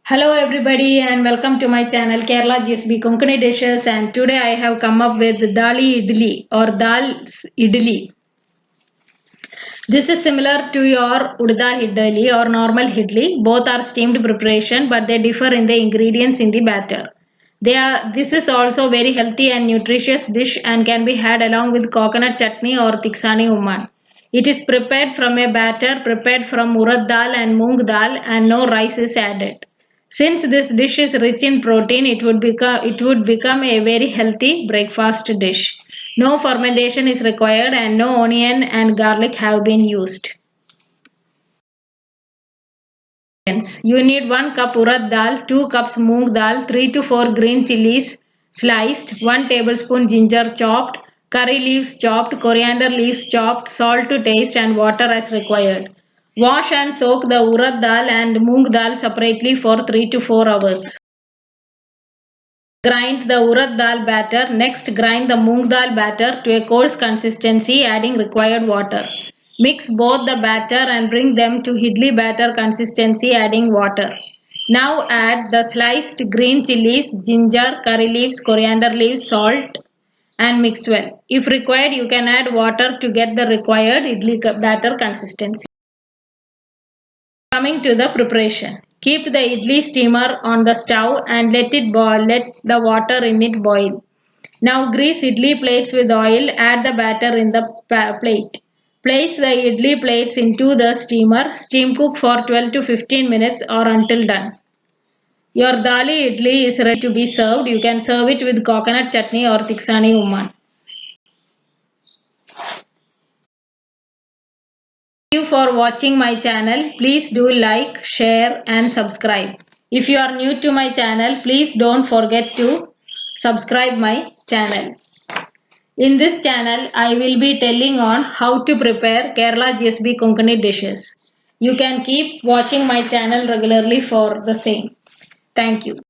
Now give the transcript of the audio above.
Hello everybody and welcome to my channel Kerala GSB Konkani dishes, and today I have come up with Dali Idli or Dal Idli. This is similar to your Udda Idli or normal idli. Both are steamed preparation but they differ in the ingredients in the batter. This is also very healthy and nutritious dish and can be had along with coconut chutney or tiksani umman. It is prepared from a batter prepared from urad dal and moong dal and no rice is added. Since this dish is rich in protein, it would become a very healthy breakfast dish. No fermentation is required and no onion and garlic have been used. You need 1 cup urad dal, 2 cups moong dal, 3 to 4 green chilies sliced, 1 tablespoon ginger chopped, curry leaves chopped, coriander leaves chopped, salt to taste and water as required. Wash and soak the urad dal and moong dal separately for 3 to 4 hours. Grind the urad dal batter. Next, grind the moong dal batter to a coarse consistency, adding required water. Mix both the batter and bring them to idli batter consistency, adding water. Now add the sliced green chilies, ginger, curry leaves, coriander leaves, salt and mix well. If required, you can add water to get the required idli batter consistency. Coming to the preparation. Keep the idli steamer on the stove and let it boil. Let the water in it boil. Now grease idli plates with oil. Add the batter in the plate. Place the idli plates into the steamer. Steam cook for 12 to 15 minutes or until done. Your Dali idli is ready to be served. You can serve it with coconut chutney or tiksani umman. Thank you for watching my channel. Please do like, share and subscribe. If you are new to my channel, please don't forget to subscribe my channel. In this channel, I will be telling on how to prepare Kerala GSB Konkani dishes. You can keep watching my channel regularly for the same. Thank you.